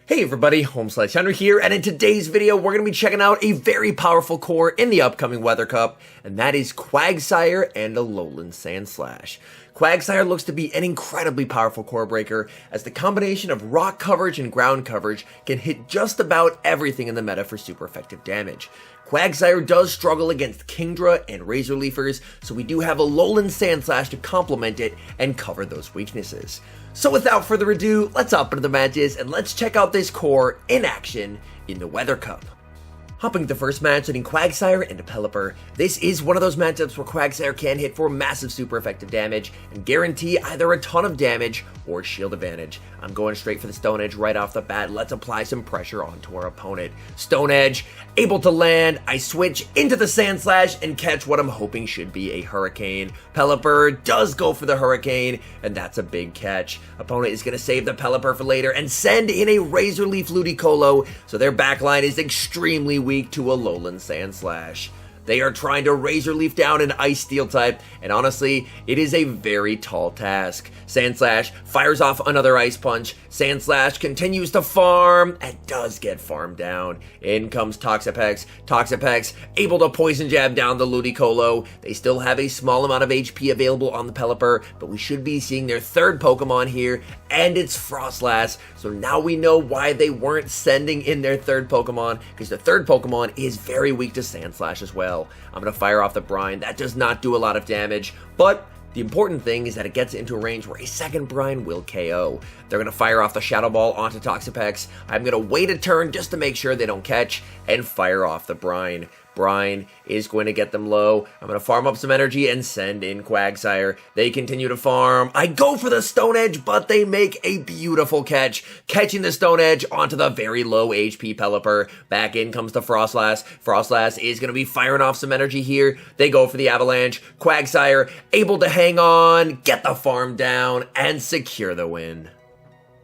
Hey everybody, HomeSliceHenry here, and in today's video, we're going to be checking out a very powerful core in the upcoming Weather Cup, and that is Quagsire and Alolan Sandslash. Quagsire looks to be an incredibly powerful core breaker, as the combination of rock coverage and ground coverage can hit just about everything in the meta for super effective damage. Quagsire does struggle against Kingdra and Razor Leafers, so we do have Alolan Sandslash to complement it and cover those weaknesses. So without further ado, let's hop into the matches and let's check out this core in action in the Weather Cup. Hopping to the first match, letting Quagsire into Pelipper. This is one of those matchups where Quagsire can hit for massive super effective damage and guarantee either a ton of damage or shield advantage. I'm going straight for the Stone Edge right off the bat. Let's apply some pressure onto our opponent. Stone Edge, able to land. I switch into the Sandslash and catch what I'm hoping should be a Hurricane. Pelipper does go for the Hurricane, and that's a big catch. Opponent is going to save the Pelipper for later and send in a Razor Leaf Ludicolo, so their backline is extremely weak to Alolan Sandslash. They are trying to Razor Leaf down an Ice Steel type, and honestly, it is a very tall task. Sandslash fires off another Ice Punch. Sandslash continues to farm and does get farmed down. In comes Toxapex. Toxapex able to Poison Jab down the Ludicolo. They still have a small amount of HP available on the Pelipper, but we should be seeing their third Pokemon here, and it's Froslass. So now we know why they weren't sending in their third Pokemon, because the third Pokemon is very weak to Sandslash as well. I'm going to fire off the Brine. That does not do a lot of damage, but the important thing is that it gets into a range where a second Brine will KO. They're going to fire off the Shadow Ball onto Toxapex. I'm going to wait a turn just to make sure they don't catch and fire off the Brine. Brine is going to get them low. I'm going to farm up some energy and send in Quagsire. They continue to farm. I go for the Stone Edge, but they make a beautiful catch, catching the Stone Edge onto the very low HP Pelipper. Back in comes the Froslass. Froslass is going to be firing off some energy here. They go for the Avalanche. Quagsire able to hang on, get the farm down, and secure the win.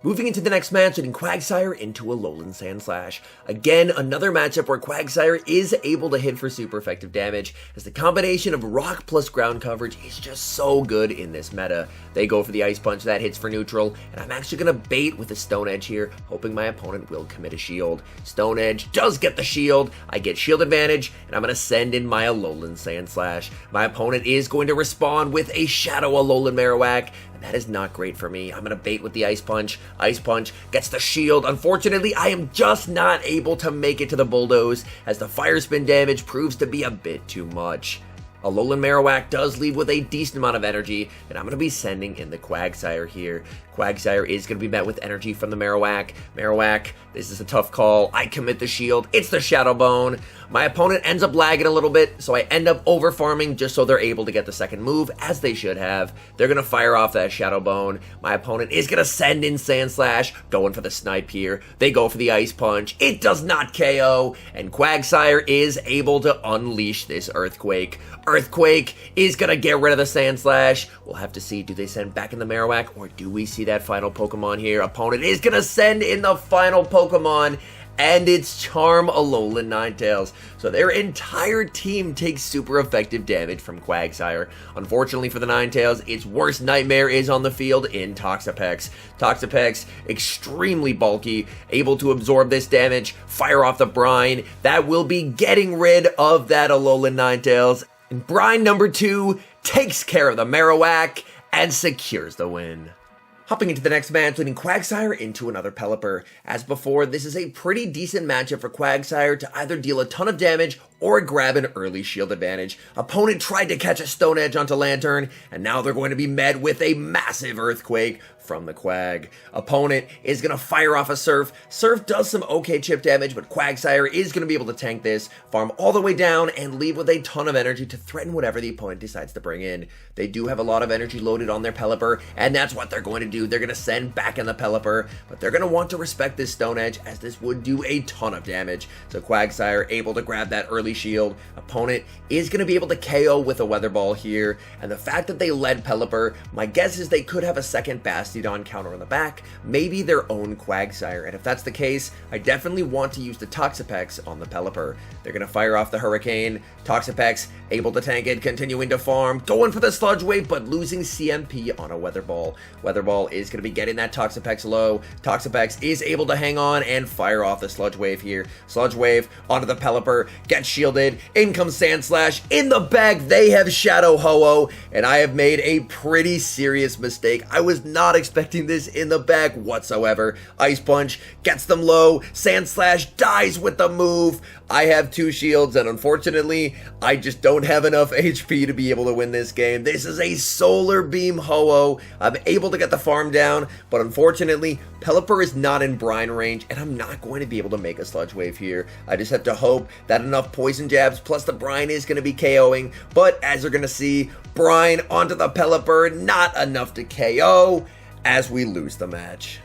Moving into the next match, letting Quagsire into Alolan Sandslash. Again, another matchup where Quagsire is able to hit for super effective damage, as the combination of rock plus ground coverage is just so good in this meta. They go for the Ice Punch, that hits for neutral, and I'm actually going to bait with the Stone Edge here, hoping my opponent will commit a shield. Stone Edge does get the shield, I get shield advantage, and I'm going to send in my Alolan Sandslash. My opponent is going to respond with a Shadow Alolan Marowak, and that is not great for me. I'm going to bait with the Ice Punch. Ice Punch gets the shield. Unfortunately, I am just not able to make it to the Bulldoze, as the Fire Spin damage proves to be a bit too much. Alolan Marowak does leave with a decent amount of energy, and I'm going to be sending in the Quagsire here. Quagsire is going to be met with energy from the Marowak. Marowak, this is a tough call. I commit the shield. It's the Shadow Bone. My opponent ends up lagging a little bit, so I end up over farming just so they're able to get the second move, as they should have. They're going to fire off that Shadow Bone. My opponent is going to send in Sandslash, going for the snipe here. They go for the Ice Punch. It does not KO, and Quagsire is able to unleash this Earthquake. Earthquake is going to get rid of the Sandslash. We'll have to see, do they send back in the Marowak, or do we see that final Pokemon here? Opponent is going to send in the final Pokemon, and it's Charm Alolan Ninetales. So their entire team takes super effective damage from Quagsire. Unfortunately for the Ninetales, its worst nightmare is on the field in Toxapex. Toxapex, extremely bulky, able to absorb this damage, fire off the Brine. That will be getting rid of that Alolan Ninetales. And Brine number 2 takes care of the Marowak and secures the win. Hopping into the next match, leading Quagsire into another Pelipper. As before, this is a pretty decent matchup for Quagsire to either deal a ton of damage or grab an early shield advantage. Opponent tried to catch a Stone Edge onto Lantern, and now they're going to be met with a massive Earthquake from the Quag. Opponent is going to fire off a Surf. Surf does some okay chip damage, but Quagsire is going to be able to tank this, farm all the way down, and leave with a ton of energy to threaten whatever the opponent decides to bring in. They do have a lot of energy loaded on their Pelipper, and that's what they're going to do. They're going to send back in the Pelipper, but they're going to want to respect this Stone Edge, as this would do a ton of damage. So Quagsire able to grab that early shield. Opponent is going to be able to KO with a Weather Ball here, and the fact that they led Pelipper, my guess is they could have a second Bastiodon counter on the back, maybe their own Quagsire, and if that's the case, I definitely want to use the Toxapex on the Pelipper. They're going to fire off the Hurricane. Toxapex able to tank it, continuing to farm, going for the Sludge Wave, but losing CMP on a Weather Ball. Weather Ball Ball is going to be getting that Toxapex low. Toxapex is able to hang on and fire off the Sludge Wave here. Sludge Wave onto the Pelipper, gets shielded. In comes Sandslash. In the back, they have Shadow Ho-Oh, and I have made a pretty serious mistake. I was not expecting this in the back whatsoever. Ice Punch gets them low. Sandslash dies with the move. I have 2 shields, and unfortunately, I just don't have enough HP to be able to win this game. This is a Solar Beam Ho-Oh. I'm able to get the farm down, but unfortunately, Pelipper is not in brine range, and I'm not going to be able to make a Sludge Wave here. I just have to hope that enough Poison Jabs plus the brine is going to be KOing, but as you're going to see, brine onto the Pelipper, not enough to KO as we lose the match.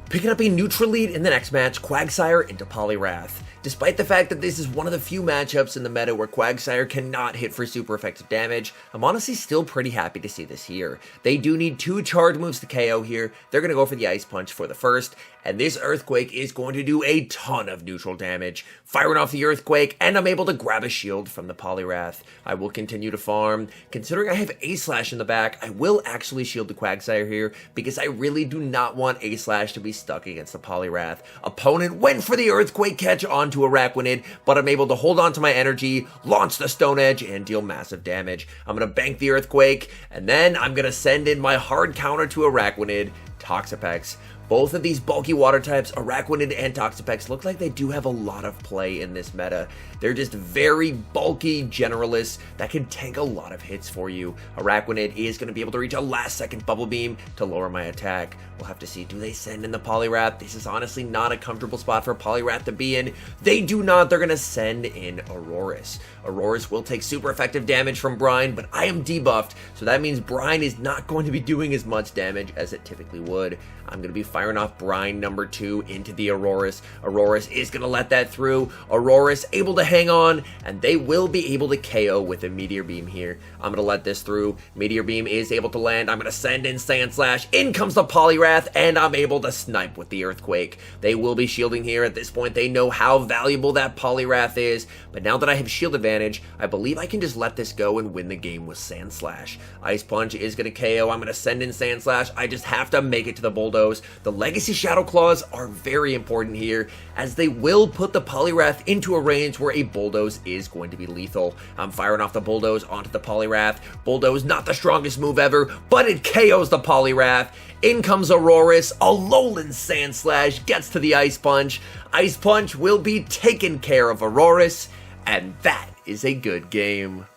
Picking up a neutral lead in the next match, Quagsire into Poliwrath. Despite the fact that this is one of the few matchups in the meta where Quagsire cannot hit for super effective damage, I'm honestly still pretty happy to see this here. They do need 2 charge moves to KO here. They're going to go for the Ice Punch for the first, and this Earthquake is going to do a ton of neutral damage. Firing off the Earthquake, and I'm able to grab a shield from the Poliwrath. I will continue to farm. Considering I have A-Slash in the back, I will actually shield the Quagsire here, because I really do not want A-Slash to be stuck against the Poliwrath. Opponent went for the Earthquake catch onto Araquanid, but I'm able to hold on to my energy, launch the Stone Edge, and deal massive damage. I'm going to bank the Earthquake, and then I'm going to send in my hard counter to Araquanid, Toxapex. Both of these bulky water types, Araquanid and Toxapex, look like they do have a lot of play in this meta. They're just very bulky generalists that can tank a lot of hits for you. Araquanid is going to be able to reach a last second Bubble Beam to lower my attack. We'll have to see, do they send in the Poliwrath? This is honestly not a comfortable spot for Poliwrath to be in. They do not. They're going to send in Aurorus. Aurorus will take super effective damage from Brine, but I am debuffed, so that means Brine is not going to be doing as much damage as it typically would. I'm going to be firing off Brine number 2 into the Aurorus. Aurorus is going to let that through. Aurorus able to hang on, and they will be able to KO with a Meteor Beam here. I'm going to let this through. Meteor Beam is able to land. I'm going to send in Sandslash. In comes the Poliwrath, and I'm able to snipe with the Earthquake. They will be shielding here. At this point, they know how valuable that Poliwrath is, but now that I have shield advantage, I believe I can just let this go and win the game with Sandslash. Ice Punch is going to KO. I'm going to send in Sandslash. I just have to make it to the Bulldoze. The Legacy Shadow Claws are very important here, as they will put the Poliwrath into a range where a Bulldoze is going to be lethal. I'm firing off the Bulldoze onto the Poliwrath. Bulldoze, not the strongest move ever, but it KOs the Poliwrath. In comes Aurorus. Alolan Sandslash gets to the Ice Punch. Ice Punch will be taking care of Aurorus, and that is a good game.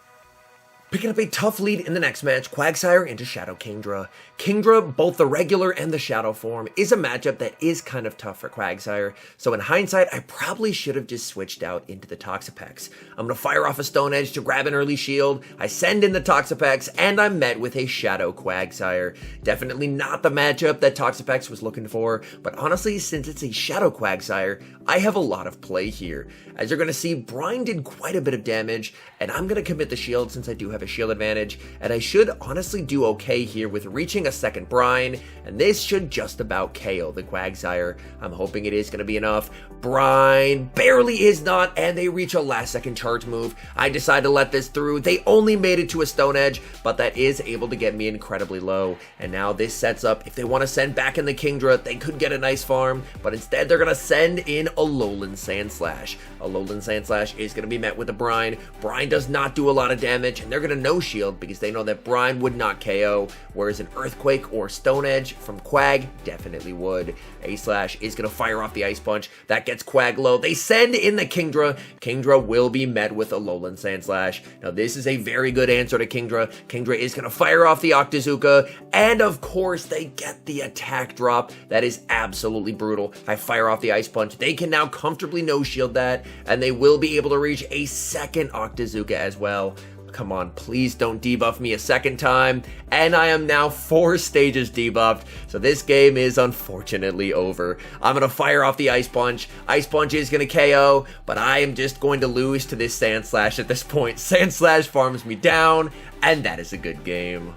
Picking up a tough lead in the next match, Quagsire into Shadow Kingdra. Kingdra, both the regular and the Shadow form, is a matchup that is kind of tough for Quagsire, so in hindsight, I probably should have just switched out into the Toxapex. I'm going to fire off a Stone Edge to grab an early shield, I send in the Toxapex, and I'm met with a Shadow Quagsire. Definitely not the matchup that Toxapex was looking for, but honestly, since it's a Shadow Quagsire, I have a lot of play here. As you're going to see, Brine did quite a bit of damage, and I'm going to commit the shield since I do have a shield advantage, and I should honestly do okay here with reaching a second Brine, and this should just about KO the Quagsire. I'm hoping it is going to be enough. Brine barely is not, and they reach a last second charge move. I decide to let this through. They only made it to a Stone Edge, but that is able to get me incredibly low, and now this sets up, if they want to send back in the Kingdra, they could get a nice farm, but instead they're going to send in Alolan Sandslash. Alolan Sandslash is going to be met with a Brine. Brine does not do a lot of damage, and they're going to no shield because they know that Brine would not KO, whereas an Earthquake or Stone Edge from Quag definitely would. A-Slash is going to fire off the Ice Punch. That gets Quag low. They send in the Kingdra. Kingdra will be met with Alolan Sandslash. Now, this is a very good answer to Kingdra. Kingdra is going to fire off the Octazooka, and of course, they get the attack drop. That is absolutely brutal. I fire off the Ice Punch. They can now comfortably no-shield that, and they will be able to reach a second Octazooka as well. Come on, please don't debuff me a second time. And I am now 4 stages debuffed, so this game is unfortunately over. I'm going to fire off the Ice Punch. Ice Punch is going to KO, but I am just going to lose to this Sandslash at this point. Sandslash farms me down, and that is a good game.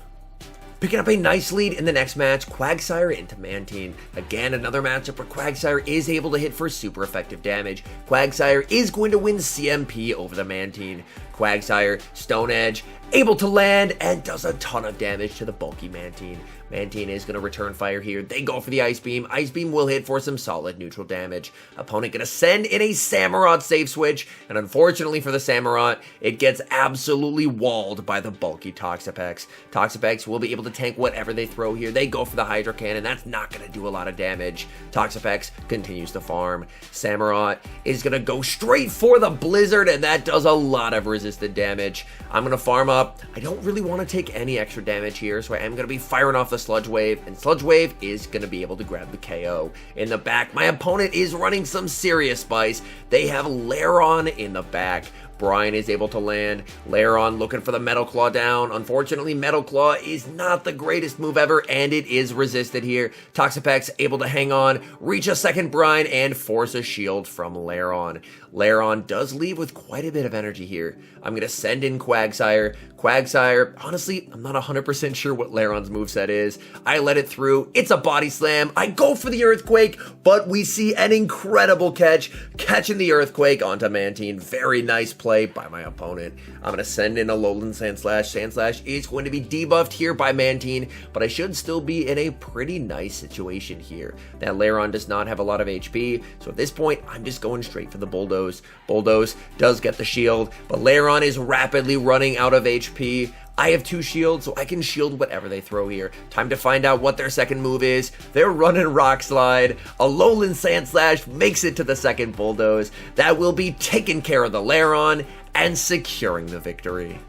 Picking up a nice lead in the next match, Quagsire into Mantine. Again, another matchup where Quagsire is able to hit for super effective damage. Quagsire is going to win CMP over the Mantine. Quagsire, Stone Edge, able to land, and does a ton of damage to the bulky Mantine. Mantine is going to return fire here. They go for the Ice Beam. Ice Beam will hit for some solid neutral damage. Opponent going to send in a Samurott safe switch, and unfortunately for the Samurott, it gets absolutely walled by the bulky Toxapex. Toxapex will be able to tank whatever they throw here. They go for the Hydro Cannon. That's not going to do a lot of damage. Toxapex continues to farm. Samurott is going to go straight for the Blizzard, and that does a lot of resisted damage. I'm going to farm up. I don't really want to take any extra damage here, so I am going to be firing off the Sludge Wave, and Sludge Wave is going to be able to grab the KO. In the back, my opponent is running some serious spice. They have Lairon in the back. Brian is able to land. Lairon looking for the Metal Claw down. Unfortunately, Metal Claw is not the greatest move ever, and it is resisted here. Toxapex able to hang on, reach a second Brian, and force a shield from Lairon. Lairon does leave with quite a bit of energy here. I'm going to send in Quagsire. Quagsire, honestly, I'm not 100% sure what Lairon's moveset is. I let it through. It's a body slam. I go for the Earthquake, but we see an incredible catch. Catching the Earthquake onto Mantine. Very nice play by my opponent. I'm going to send in Alolan Sandslash. Sandslash is going to be debuffed here by Mantine, but I should still be in a pretty nice situation here. That Lairon does not have a lot of HP, so at this point, I'm just going straight for the Bulldoze. Bulldoze does get the shield, but Lairon is rapidly running out of HP. I have 2 shields, so I can shield whatever they throw here. Time to find out what their second move is. They're running Rock Slide. Alolan Sandslash makes it to the second Bulldoze. That will be taking care of the Lairon and securing the victory.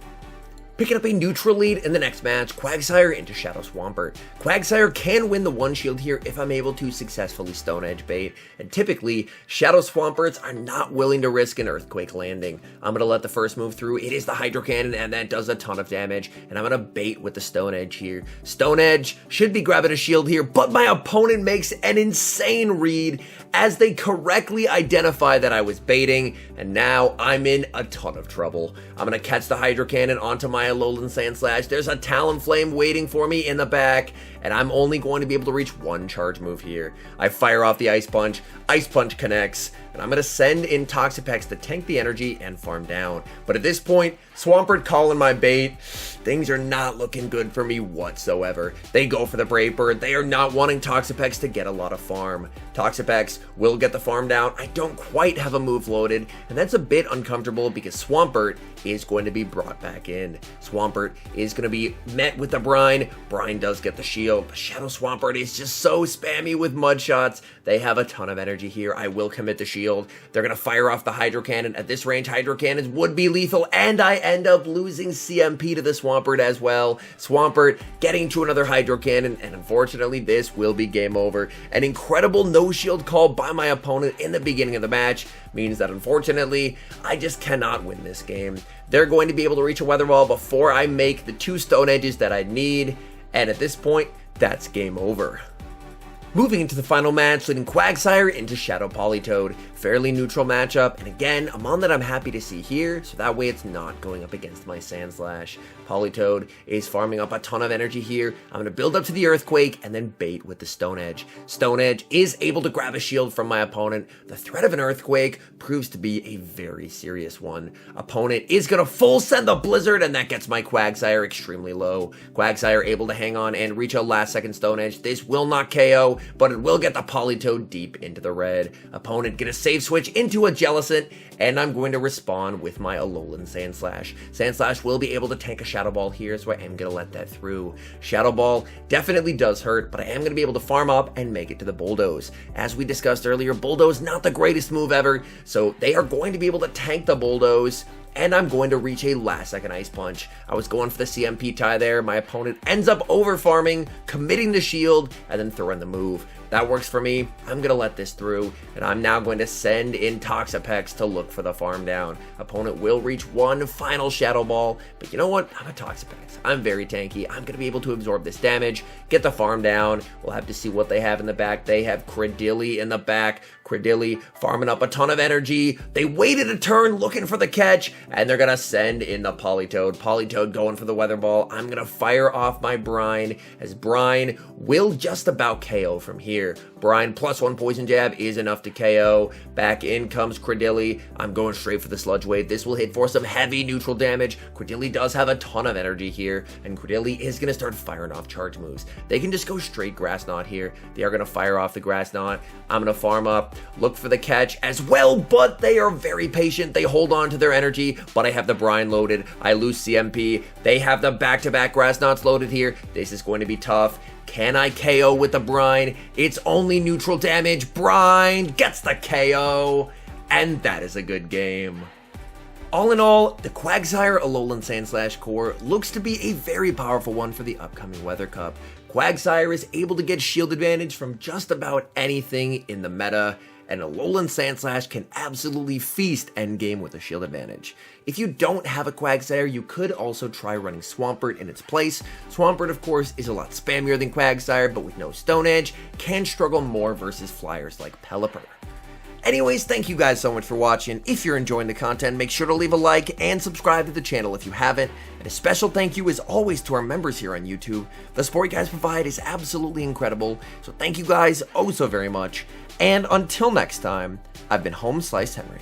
Picking up a neutral lead in the next match, Quagsire into Shadow Swampert. Quagsire can win the one shield here if I'm able to successfully Stone Edge bait, and typically, Shadow Swamperts are not willing to risk an Earthquake landing. I'm going to let the first move through. It is the Hydro Cannon, and that does a ton of damage, and I'm going to bait with the Stone Edge here. Stone Edge should be grabbing a shield here, but my opponent makes an insane read as they correctly identify that I was baiting, and now I'm in a ton of trouble. I'm going to catch the Hydro Cannon onto my Alolan Sandslash. There's a Talonflame waiting for me in the back, and I'm only going to be able to reach one charge move here. I fire off the Ice Punch. Ice Punch connects, and I'm going to send in Toxapex to tank the energy and farm down. But at this point, Swampert calling my bait. Things are not looking good for me whatsoever. They go for the Brave Bird. They are not wanting Toxapex to get a lot of farm. Toxapex will get the farm down. I don't quite have a move loaded, and that's a bit uncomfortable because Swampert is going to be brought back in. Swampert is going to be met with the Brine. Brine does get the shield, but Shadow Swampert is just so spammy with mud shots. They have a ton of energy here. I will commit the shield. They're going to fire off the Hydro Cannon. At this range, Hydro Cannons would be lethal, and I end up losing CMP to the Swampert as well. Swampert getting to another Hydro Cannon, and unfortunately, this will be game over. An incredible no-shield call by my opponent in the beginning of the match means that unfortunately, I just cannot win this game. They're going to be able to reach a Weather Wall before I make the 2 Stone Edges that I need, and at this point, that's game over. Moving into the final match, leading Quagsire into Shadow Politoed. Fairly neutral matchup, and again, a mon that I'm happy to see here, so that way it's not going up against my Sandslash. Politoed is farming up a ton of energy here. I'm going to build up to the Earthquake and then bait with the Stone Edge. Stone Edge is able to grab a shield from my opponent. The threat of an Earthquake proves to be a very serious one. Opponent is going to full send the Blizzard, and that gets my Quagsire extremely low. Quagsire able to hang on and reach a last second Stone Edge. This will not KO, but it will get the Politoed deep into the red. Opponent gonna save switch into a Jellicent, and I'm going to respond with my Alolan Sandslash. Sandslash will be able to tank a Shadow Ball here, so I am going to let that through. Shadow Ball definitely does hurt, but I am going to be able to farm up and make it to the Bulldoze. As we discussed earlier, Bulldoze not the greatest move ever, so they are going to be able to tank the Bulldoze, and I'm going to reach a last second Ice Punch. I was going for the CMP tie there. My opponent ends up over farming, committing the shield, and then throwing the move. That works for me. I'm going to let this through, and I'm now going to send in Toxapex to look for the farm down. Opponent will reach one final Shadow Ball, but you know what? I'm a Toxapex. I'm very tanky. I'm going to be able to absorb this damage, get the farm down. We'll have to see what they have in the back. They have Credilli in the back. Credilli farming up a ton of energy. They waited a turn looking for the catch, and they're going to send in the Politoed. Politoed going for the Weather Ball. I'm going to fire off my Brine, as Brine will just about KO from here. Brine +1 Poison Jab is enough to KO. Back in comes Credilli. I'm going straight for the Sludge Wave. This will hit for some heavy neutral damage. Credilli does have a ton of energy here, and Credilli is going to start firing off charge moves. They can just go straight Grass Knot here. They are going to fire off the Grass Knot. I'm going to farm up, look for the catch as well, but they are very patient. They hold on to their energy, but I have the Brine loaded. I lose CMP. They have the back-to-back Grass Knots loaded here. This is going to be tough. Can I KO with the Brine? It's only neutral damage. Brine gets the KO, and that is a good game. All in all, the Quagsire Alolan Sandslash core looks to be a very powerful one for the upcoming Weather Cup. Quagsire is able to get shield advantage from just about anything in the meta, and Alolan Sandslash can absolutely feast endgame with a shield advantage. If you don't have a Quagsire, you could also try running Swampert in its place. Swampert, of course, is a lot spammier than Quagsire, but with no Stone Edge, can struggle more versus flyers like Pelipper. Anyways, thank you guys so much for watching. If you're enjoying the content, make sure to leave a like and subscribe to the channel if you haven't. And a special thank you as always to our members here on YouTube. The support you guys provide is absolutely incredible, so thank you guys oh so very much. And until next time, I've been HomeSliceHenry.